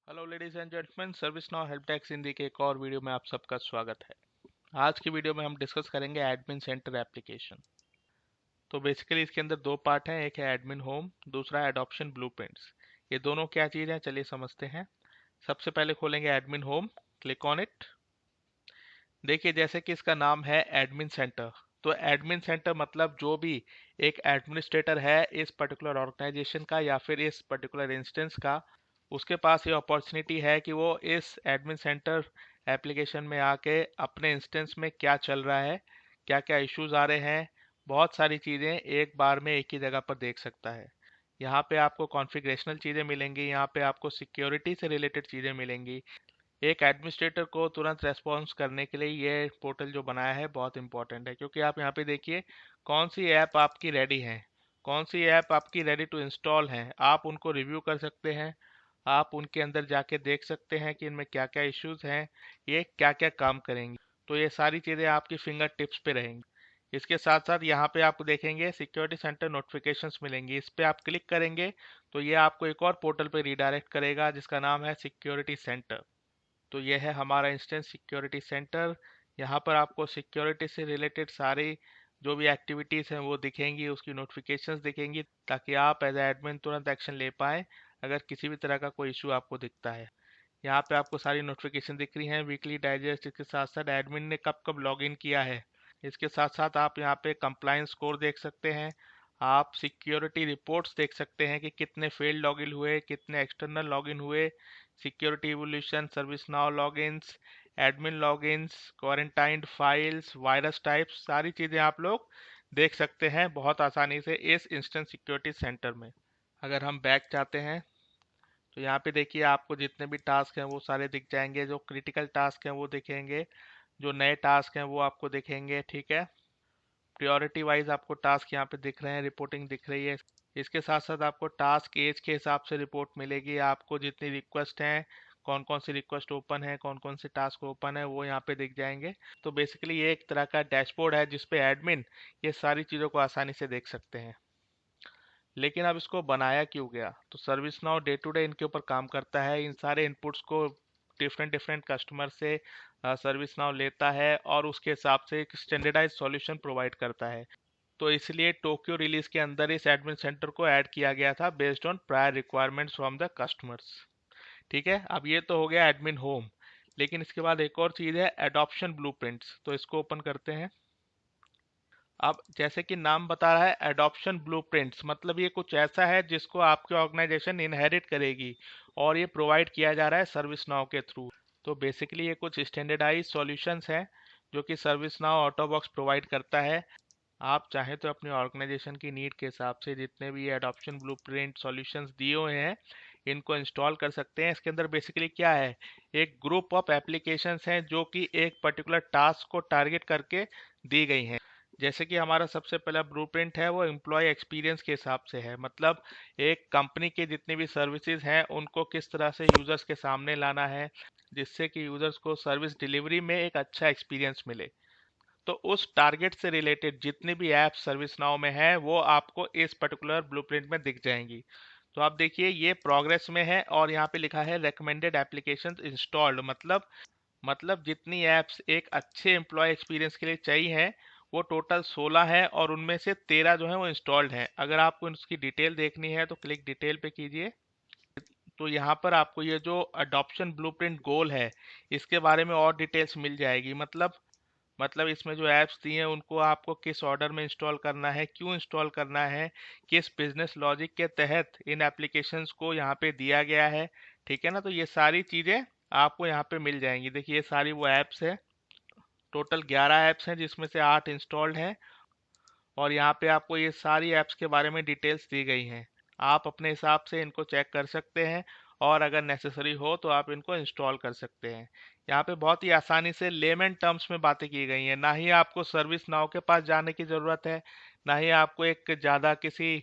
Hello ladies and gentleman, service now help desk Hindi के एक और वीडियो में आप सबका स्वागत है। आज की वीडियो में हम डिस्कस करेंगे एडमिन सेंटर एप्लीकेशन। तो बेसिकली इसके अंदर दो पार्ट हैं, एक है एडमिन होम, दूसरा है एडॉप्शन ब्लूप्रिंट्स। ये दोनों क्या चीज़ है, चलिए समझते हैं। सबसे पहले खोलेंगे admin home, click on it. देखिए जैसे कि इसका नाम है एडमिन सेंटर, तो एडमिन सेंटर मतलब जो भी एक एडमिनिस्ट्रेटर है इस पर्टिकुलर ऑर्गेनाइजेशन का या फिर इस पर्टिकुलर इंस्टेंस का, उसके पास ये अपॉर्चुनिटी है कि वो इस एडमिन सेंटर एप्लीकेशन में आके अपने इंस्टेंस में क्या चल रहा है, क्या क्या इश्यूज आ रहे हैं, बहुत सारी चीज़ें एक बार में एक ही जगह पर देख सकता है। यहाँ पे आपको कॉन्फ़िगरेशनल चीज़ें मिलेंगी, यहाँ पे आपको सिक्योरिटी से रिलेटेड चीज़ें मिलेंगी। एक एडमिनिस्ट्रेटर को तुरंत रेस्पॉन्स करने के लिए ये पोर्टल जो बनाया है बहुत इंपॉर्टेंट है, क्योंकि आप यहाँ पे देखिए कौन सी ऐप आपकी रेडी है, कौन सी ऐप आपकी रेडी टू इंस्टॉल है, आप उनको रिव्यू कर सकते हैं। आप उनके अंदर जाके देख सकते हैं कि इनमें क्या क्या इश्यूज हैं, ये क्या क्या काम करेंगी। तो ये सारी चीज़ें आपकी फिंगर टिप्स पे रहेंगी। इसके साथ साथ यहाँ पे आप देखेंगे सिक्योरिटी सेंटर नोटिफिकेशंस मिलेंगी, इस पे आप क्लिक करेंगे तो ये आपको एक और पोर्टल पे रिडायरेक्ट करेगा जिसका नाम है सिक्योरिटी सेंटर। तो यह है हमारा इंस्टेंस सिक्योरिटी सेंटर। यहाँ पर आपको सिक्योरिटी से रिलेटेड सारी जो भी एक्टिविटीज़ हैं वो दिखेंगी, उसकी नोटिफिकेशंस दिखेंगी, ताकि आप एज एडमिन तुरंत एक्शन ले पाएँ अगर किसी भी तरह का कोई इशू आपको दिखता है। यहाँ पे आपको सारी नोटिफिकेशन दिख रही हैं, वीकली डाइजेस्ट, इसके साथ साथ एडमिन ने कब कब लॉगिन किया है। इसके साथ साथ आप यहाँ पे कंप्लायंस स्कोर देख सकते हैं, आप सिक्योरिटी रिपोर्ट्स देख सकते हैं कि कितने फेल्ड लॉगिन हुए, कितने एक्सटर्नल लॉगिन हुए, security evolution, service now logins, admin logins, quarantined files, virus types, सारी चीज़ें आप लोग देख सकते हैं बहुत आसानी से इस इंस्टेंस सिक्योरिटी सेंटर में। अगर हम बैक चाहते हैं तो यहाँ पे देखिए आपको जितने भी टास्क हैं वो सारे दिख जाएंगे, जो क्रिटिकल टास्क हैं वो दिखेंगे, जो नए टास्क हैं वो आपको दिखेंगे, ठीक है। प्रायोरिटी वाइज आपको टास्क यहाँ पे दिख रहे हैं, रिपोर्टिंग दिख रही है। इसके साथ साथ आपको टास्क एज के हिसाब से रिपोर्ट मिलेगी, आपको जितनी रिक्वेस्ट हैं, कौन कौन सी रिक्वेस्ट ओपन है, कौन कौन से टास्क ओपन है, वो यहाँ पे दिख जाएंगे। तो बेसिकली ये एक तरह का डैशबोर्ड है जिसपे एडमिन ये सारी चीज़ों को आसानी से देख सकते हैं। लेकिन अब इसको बनाया क्यों गया, तो ServiceNow day to day इनके ऊपर काम करता है, इन सारे इनपुट्स को डिफरेंट डिफरेंट कस्टमर से सर्विस नाउ लेता है और उसके हिसाब से एक स्टैंडर्डाइज सॉल्यूशन प्रोवाइड करता है। तो इसलिए टोक्यो रिलीज के अंदर इस एडमिन सेंटर को ऐड किया गया था based on prior requirements from the customers. ठीक है, अब ये तो हो गया एडमिन होम। लेकिन इसके बाद एक और चीज़ है एडॉप्शन ब्लूप्रिंट्स, तो इसको ओपन करते हैं। अब जैसे कि नाम बता रहा है एडॉप्शन ब्लूप्रिंट्स, मतलब ये कुछ ऐसा है जिसको आपकी ऑर्गेनाइजेशन इनहेरिट करेगी और ये प्रोवाइड किया जा रहा है सर्विस नाउ के थ्रू। तो बेसिकली ये कुछ स्टैंडर्डाइज सॉल्यूशंस हैं जो कि सर्विस नाउ ऑटोबॉक्स प्रोवाइड करता है। आप चाहें तो अपनी ऑर्गेनाइजेशन की नीड के हिसाब से जितने भी एडॉप्शन ब्लूप्रिंट सॉल्यूशंस दिए हुए हैं इनको इंस्टॉल कर सकते हैं। इसके अंदर बेसिकली क्या है, एक ग्रुप ऑफ एप्लीकेशंस हैं जो कि एक पर्टिकुलर टास्क को टारगेट करके दी गई हैं। जैसे कि हमारा सबसे पहला ब्लूप्रिंट है वो एम्प्लॉय एक्सपीरियंस के हिसाब से है, मतलब एक कंपनी के जितनी भी सर्विसेज हैं उनको किस तरह से यूजर्स के सामने लाना है जिससे कि यूजर्स को सर्विस डिलीवरी में एक अच्छा एक्सपीरियंस मिले। तो उस टारगेट से रिलेटेड जितनी भी ऐप सर्विस नाउ में है वो आपको इस पर्टिकुलर ब्लूप्रिंट में दिख जाएंगी। तो आप देखिए ये प्रोग्रेस में है और यहाँ पे लिखा है रेकमेंडेड एप्लीकेशंस इंस्टॉल्ड, मतलब जितनी ऐप्स एक अच्छे एम्प्लॉय एक्सपीरियंस के लिए चाहिए हैं वो टोटल 16 है और उनमें से 13 जो है वो इंस्टॉल्ड हैं। अगर आपको उसकी डिटेल देखनी है तो क्लिक डिटेल पे कीजिए। तो यहाँ पर आपको ये जो अडॉप्शन ब्लूप्रिंट गोल है इसके बारे में और डिटेल्स मिल जाएगी, मतलब इसमें जो ऐप्स दी हैं उनको आपको किस ऑर्डर में इंस्टॉल करना है, क्यों इंस्टॉल करना है, किस बिजनेस लॉजिक के तहत इन एप्लीकेशंस को यहाँ पे दिया गया है। ठीक है ना, तो ये सारी चीज़ें आपको यहाँ पे मिल जाएंगी। देखिए ये सारी वो ऐप्स है, टोटल 11 ऐप्स हैं जिसमें से 8 इंस्टॉल्ड हैं और यहाँ पे आपको ये सारी ऐप्स के बारे में डिटेल्स दी गई हैं। आप अपने हिसाब से इनको चेक कर सकते हैं और अगर नेसेसरी हो तो आप इनको इंस्टॉल कर सकते हैं। यहाँ पे बहुत ही आसानी से लेमन टर्म्स में बातें की गई हैं, ना ही आपको सर्विस नाउ के पास जाने की ज़रूरत है, ना ही आपको एक ज़्यादा किसी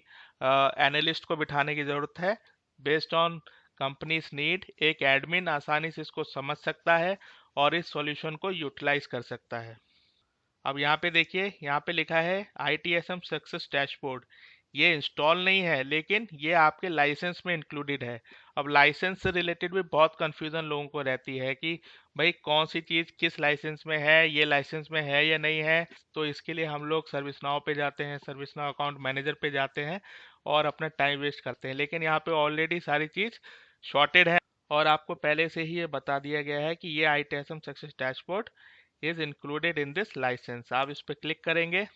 एनालिस्ट को बिठाने की ज़रूरत है। बेस्ड ऑन कंपनीज नीड एक एडमिन आसानी से इसको समझ सकता है और इस सॉल्यूशन को यूटिलाइज कर सकता है। अब यहाँ पे देखिए, यहाँ पे लिखा है ITSM सक्सेस डैशबोर्ड। ये इंस्टॉल नहीं है, लेकिन ये आपके लाइसेंस में इंक्लूडेड है। अब लाइसेंस से रिलेटेड भी बहुत कंफ्यूजन लोगों को रहती है कि भाई कौन सी चीज़ किस लाइसेंस में है, ये लाइसेंस में है या नहीं है। तो इसके लिए हम लोग सर्विस नाउ पे जाते हैं, सर्विस नाउ अकाउंट मैनेजर पे जाते हैं और अपना टाइम वेस्ट करते हैं। लेकिन यहाँ पे ऑलरेडी सारी चीज़ शॉर्टेड है और आपको पहले से ही ये बता दिया गया है कि ये ITSM success dashboard is included in this licence. आप इस पर क्लिक करेंगे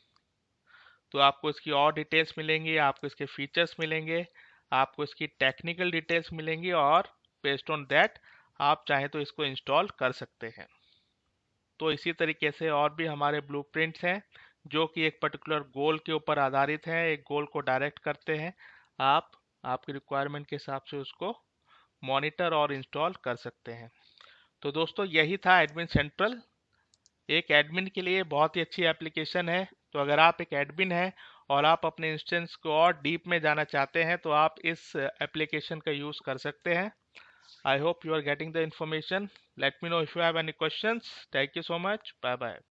तो आपको इसकी और डिटेल्स मिलेंगी, आपको इसके फीचर्स मिलेंगे, आपको इसकी टेक्निकल डिटेल्स मिलेंगी और बेस्ड ऑन दैट आप चाहें तो इसको इंस्टॉल कर सकते हैं। तो इसी तरीके से और भी हमारे ब्लूप्रिंट्स हैं जो कि एक पर्टिकुलर गोल के ऊपर आधारित हैं, एक गोल को डायरेक्ट करते हैं। आप आपकी रिक्वायरमेंट के हिसाब से उसको मॉनिटर और इंस्टॉल कर सकते हैं। तो दोस्तों यही था एडमिन सेंट्रल। एक एडमिन के लिए बहुत ही अच्छी एप्लीकेशन है। तो अगर आप एक एडमिन हैं और आप अपने इंस्टेंस को और डीप में जाना चाहते हैं तो आप इस एप्लीकेशन का यूज़ कर सकते हैं। I hope you are getting the information. Let me know if you have any questions. Thank you so much. Bye bye.